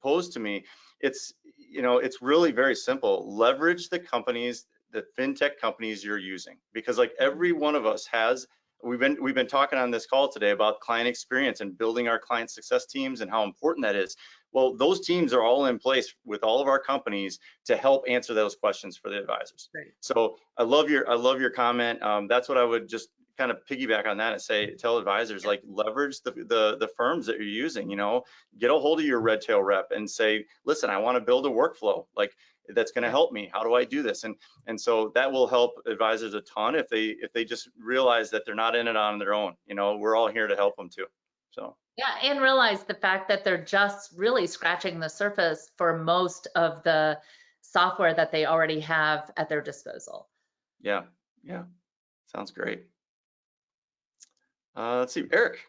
posed to me, it's, you know, it's really very simple. Leverage the companies, the fintech companies you're using, because like every one of us has, we've been talking on this call today about client experience and building our client success teams and how important that is. Well, those teams are all in place with all of our companies to help answer those questions for the advisors. Great. So I love your comment. That's what I would just kind of piggyback on that and say, tell advisors, like, leverage the firms that you're using. You know, get a hold of your Redtail rep and say, listen, I want to build a workflow like that's going to help me. How do I do this? And so that will help advisors a ton if they just realize that they're not in it on their own. You know, we're all here to help them too. So. Yeah, and realize the fact that they're just really scratching the surface for most of the software that they already have at their disposal. Yeah, sounds great. Let's see, Eric.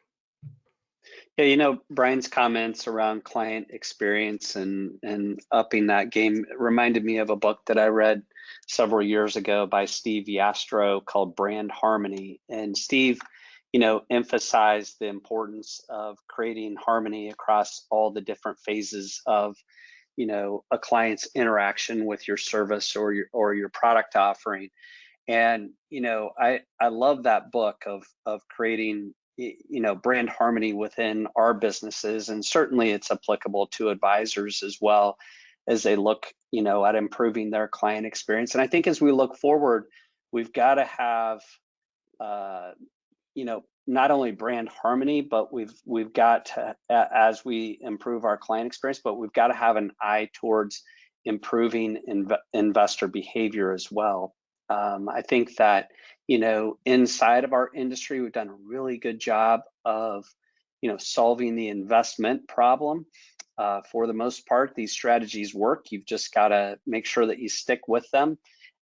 Yeah, you know, Brian's comments around client experience and upping that game reminded me of a book that I read several years ago by Steve Yastro called Brand Harmony. And Steve, you know, emphasized the importance of creating harmony across all the different phases of, you know, a client's interaction with your service or your product offering. And, you know, I love that book of creating, you know, brand harmony within our businesses. And certainly it's applicable to advisors as well as they look, you know, at improving their client experience. And I think as we look forward, we've got to have, you know, not only brand harmony, but we've got to, as we improve our client experience, but we've got to have an eye towards improving investor behavior as well. I think that, you know, inside of our industry, we've done a really good job of, you know, solving the investment problem. For the most part, these strategies work. You've just got to make sure that you stick with them.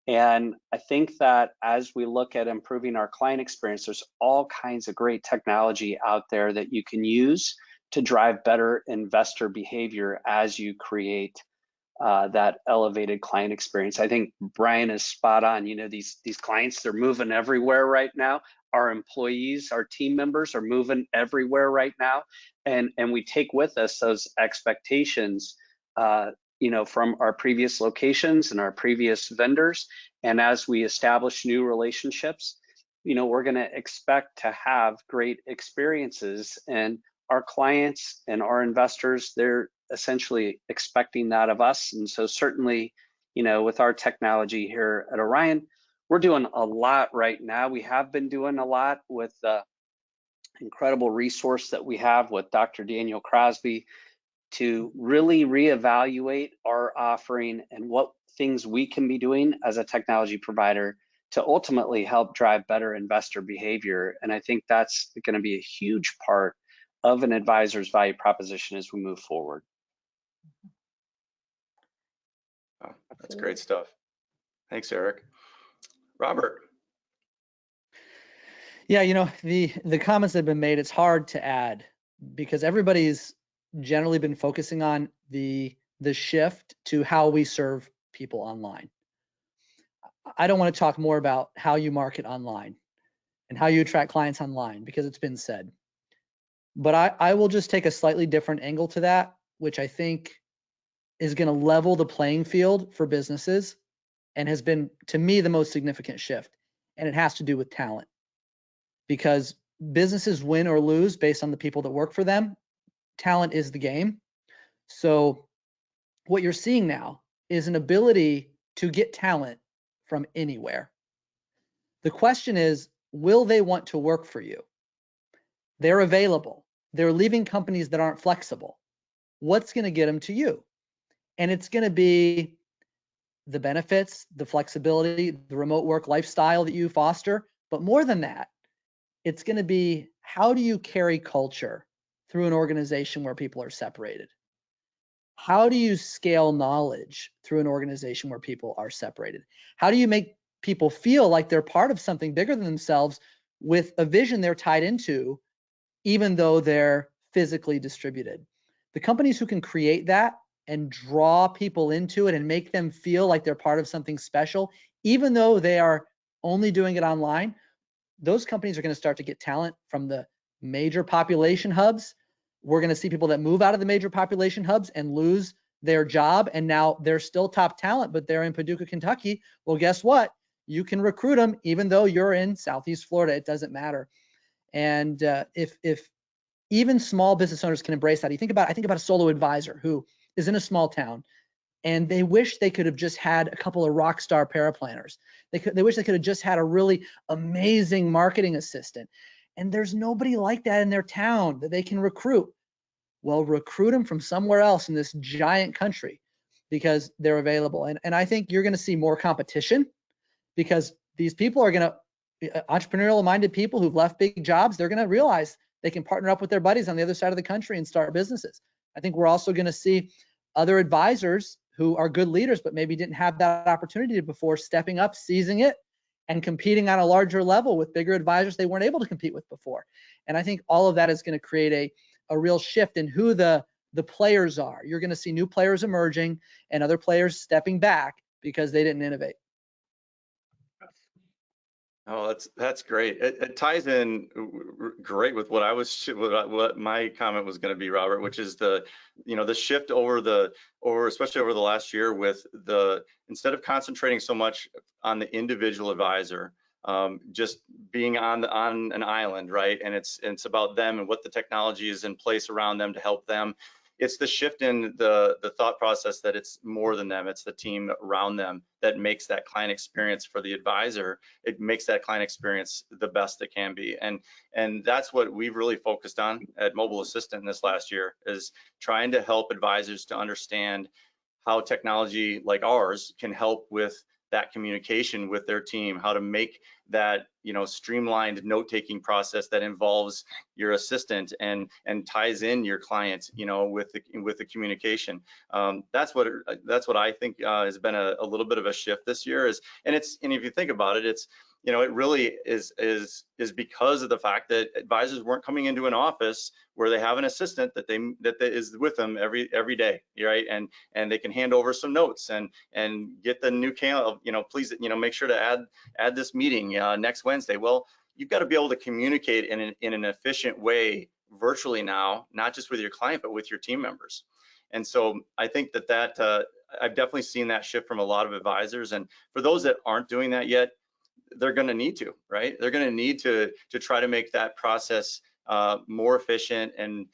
And I think that as we look at improving our client experience, there's all kinds of great technology out there that you can use to drive better investor behavior as you create that elevated client experience. I think Brian is spot on. You know, these clients, they're moving everywhere right now. Our employees, our team members are moving everywhere right now. And we take with us those expectations, you know, from our previous locations and our previous vendors. And as we establish new relationships, you know, we're going to expect to have great experiences. And our clients and our investors, they're essentially expecting that of us. And so certainly, you know, with our technology here at Orion, we're doing a lot right now. We have been doing a lot with the incredible resource that we have with Dr. Daniel Crosby to really reevaluate our offering and what things we can be doing as a technology provider to ultimately help drive better investor behavior. And I think that's going to be a huge part of an advisor's value proposition as we move forward. Oh, that's great stuff. Thanks, Eric. Robert. Yeah, you know, the comments that have been made, it's hard to add because everybody's generally been focusing on the shift to how we serve people online. I don't want to talk more about how you market online and how you attract clients online because it's been said. But I will just take a slightly different angle to that, which I think is going to level the playing field for businesses and has been, to me, the most significant shift. And it has to do with talent. Because businesses win or lose based on the people that work for them. Talent is the game. So what you're seeing now is an ability to get talent from anywhere. The question is, will they want to work for you? They're available. They're leaving companies that aren't flexible. What's going to get them to you? And it's going to be the benefits, the flexibility, the remote work lifestyle that you foster. But more than that, it's going to be, how do you carry culture through an organization where people are separated? How do you scale knowledge through an organization where people are separated? How do you make people feel like they're part of something bigger than themselves with a vision they're tied into, even though they're physically distributed? The companies who can create that and draw people into it and make them feel like they're part of something special, even though they are only doing it online, those companies are going to start to get talent from the major population hubs. We're going to see people that move out of the major population hubs and lose their job and now they're still top talent, but they're in Paducah, Kentucky. Well, guess what? You can recruit them even though you're in Southeast Florida. It doesn't matter. And if even small business owners can embrace that, I think about a solo advisor who is in a small town and they wish they could have just had a couple of rock star paraplanners. They wish they could have just had a really amazing marketing assistant. And there's nobody like that in their town that they can recruit. Well, recruit them from somewhere else in this giant country because they're available. And I think you're going to see more competition because these people are going to, entrepreneurial minded people who've left big jobs, they're going to realize they can partner up with their buddies on the other side of the country and start businesses. I think we're also going to see other advisors who are good leaders, but maybe didn't have that opportunity before, stepping up, seizing it, and competing on a larger level with bigger advisors they weren't able to compete with before. And I think all of that is going to create a real shift in who the players are. You're going to see new players emerging and other players stepping back because they didn't innovate. Oh, that's great. It ties in great with what what my comment was going to be, Robert, which is the shift especially over the last year with instead of concentrating so much on the individual advisor, just being on an island, right? And it's about them and what the technology is in place around them to help them. It's the shift in the thought process that it's more than them. It's the team around them that makes that client experience for the advisor. It makes that client experience the best it can be. And that's what we've really focused on at Mobile Assistant this last year, is trying to help advisors to understand how technology like ours can help with that communication with their team, how to make that streamlined note-taking process that involves your assistant and ties in your client with the communication. That's what I think has been a little bit of a shift this year, and if you think about it, it's it really is because of the fact that advisors weren't coming into an office where they have an assistant that is with them every day, right? And they can hand over some notes and get the new please make sure to add this meeting next Wednesday. Well, you've got to be able to communicate in an efficient way virtually now, not just with your client but with your team members. And so I think that I've definitely seen that shift from a lot of advisors. And for those that aren't doing that yet, they're going to need to, right? They're going to need to try to make that process more efficient and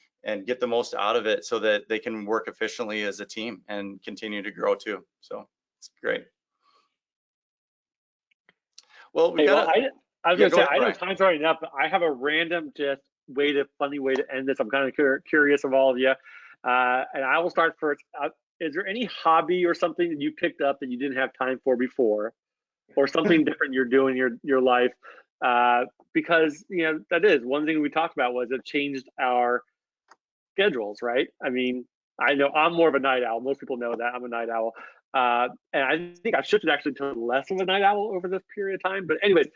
get the most out of it so that they can work efficiently as a team and continue to grow too. So it's great. Well, I was going to say, I know time's already enough, but I have a random funny way to end this. I'm kind of curious of all of you. And I will start first. Is there any hobby or something that you picked up that you didn't have time for before? Or something different you're doing in your life, because that is one thing we talked about, was it changed our schedules, right? I mean, I know I'm more of a night owl. Most people know that I'm a night owl, and I think I shifted actually to less of a night owl over this period of time. But anyways,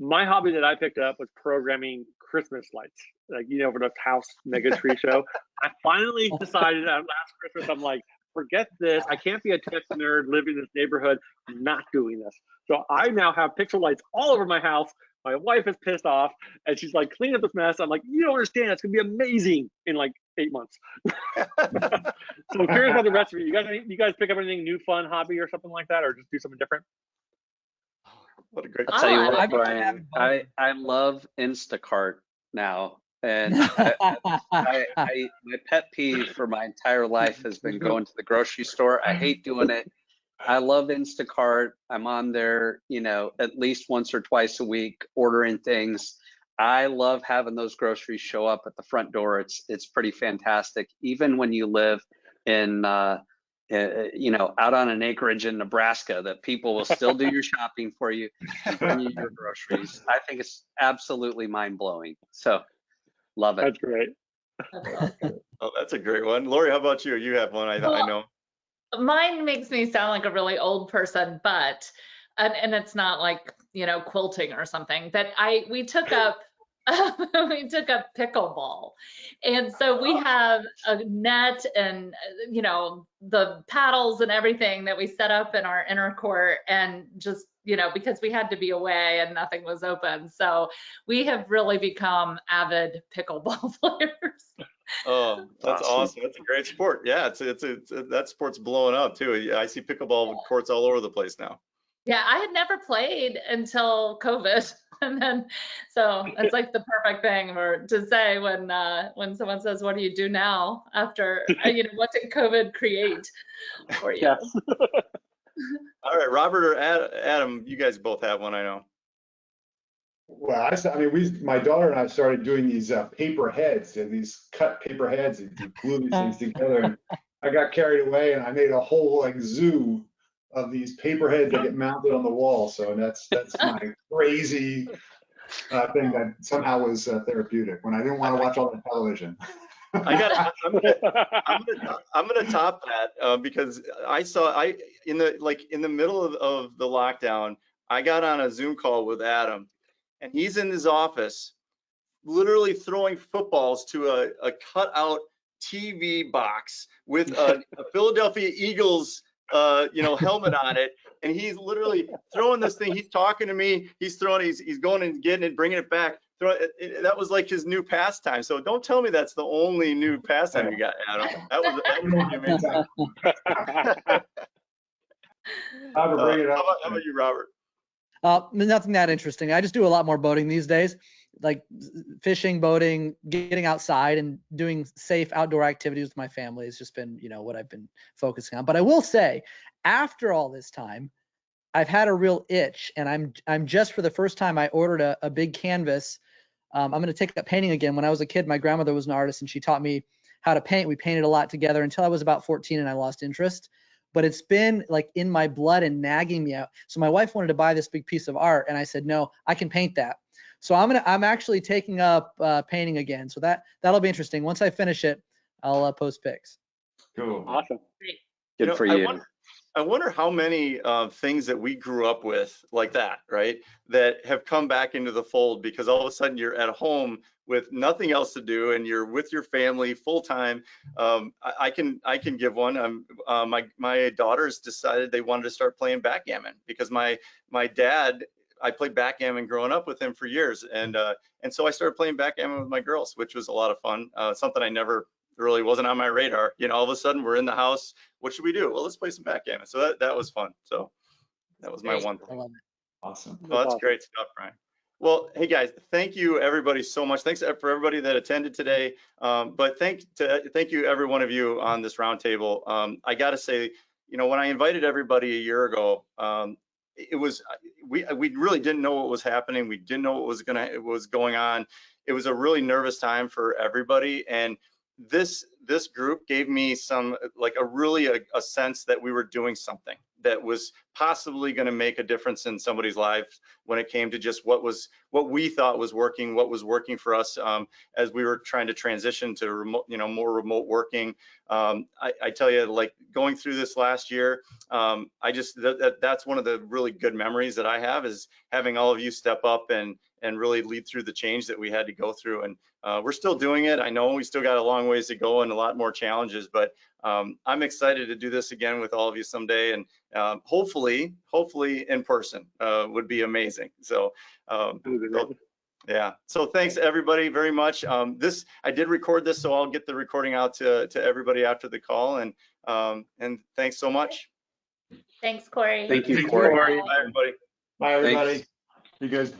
my hobby that I picked up was programming Christmas lights, for the house mega tree show. I finally decided last Christmas, I'm like, forget this. I can't be a tech nerd living in this neighborhood. I'm not doing this. So I now have pixel lights all over my house. My wife is pissed off and she's like, clean up this mess. I'm like, you don't understand. It's gonna be amazing in like 8 months. So I'm curious about the rest of you. You guys pick up anything new, fun hobby or something like that, or just do something different? What a great. I'll tell you what, Brian. I love Instacart now. And my pet peeve for my entire life has been going to the grocery store. I hate doing it. I love Instacart. I'm on there, at least once or twice a week ordering things. I love having those groceries show up at the front door. It's pretty fantastic. Even when you live in, out on an acreage in Nebraska, that people will still do your shopping for you and bring you your groceries. I think it's absolutely mind blowing. So. Love it. That's great. Oh, that's a great one. Lori, how about you? You have one, I know. Mine makes me sound like a really old person, but, and it's not like, quilting or something, but we took up pickleball. And so we have a net and, the paddles and everything that we set up in our inner court, and just, because we had to be away and nothing was open. So we have really become avid pickleball players. Oh, that's awesome. That's a great sport. Yeah, that sport's blowing up too. I see pickleball courts all over the place now. Yeah, I had never played until COVID, and then so it's like the perfect thing to say when someone says, "What do you do now?" After what did COVID create for you? Yes. All right, Robert or Adam, you guys both have one, I know. Well, I mean, my daughter and I started doing these paper heads, and these cut paper heads, and you glue these things together. And I got carried away, and I made a whole like zoo of these paper heads that get mounted on the wall. So that's my crazy thing that somehow was therapeutic when I didn't want to watch all the television. I'm gonna top that because in the middle of the lockdown, I got on a Zoom call with Adam, and he's in his office literally throwing footballs to a cutout TV box with a Philadelphia Eagles helmet on it, and he's literally throwing this thing. He's talking to me. He's going and getting it, bringing it back. That was like his new pastime. So don't tell me that's the only new pastime you got, Adam. That was amazing. Robert, bring it up. How about you, Robert? Nothing that interesting. I just do a lot more boating these days, like fishing, boating, getting outside and doing safe outdoor activities with my family has just been, what I've been focusing on. But I will say, after all this time, I've had a real itch, and I'm just for the first time, I ordered a big canvas. I'm going to take up painting again. When I was a kid, my grandmother was an artist, and she taught me how to paint. We painted a lot together until I was about 14, and I lost interest. But it's been like in my blood and nagging me out. So my wife wanted to buy this big piece of art, and I said, no, I can paint that. So I'm actually taking up painting again. So that'll be interesting. Once I finish it, I'll post pics. Cool. Awesome. Good for you. I wonder how many things that we grew up with like that, right, that have come back into the fold because all of a sudden you're at home with nothing else to do and you're with your family full time. I can give one. My daughters decided they wanted to start playing backgammon because my dad, I played backgammon growing up with him for years, and so I started playing backgammon with my girls, which was a lot of fun. Something I never really wasn't on my radar. All of a sudden we're in the house. What should we do? Well, let's play some backgammon. So that was fun. So that was my one thing. I love it. Awesome. Well, that's great stuff, Brian. Well, hey guys, thank you everybody so much. Thanks for everybody that attended today. But thank you every one of you on this roundtable. I got to say, when I invited everybody a year ago, we really didn't know what was happening. We didn't know what was going on. It was a really nervous time for everybody, and this group gave me some a sense that we were doing something that was possibly going to make a difference in somebody's life when it came to just what we thought was working, what was working for us as we were trying to transition to remote, more remote working. I tell you, like going through this last year, that's one of the really good memories that I have, is having all of you step up and really lead through the change that we had to go through. And we're still doing it. I know we still got a long ways to go and a lot more challenges, but I'm excited to do this again with all of you someday, and hopefully in person would be amazing. So yeah, so thanks everybody very much. I did record this, so I'll get the recording out to everybody after the call, and thanks so much. Thanks, Corey. Thank you, Corey. Bye, everybody. Bye, everybody. Thanks. Be good.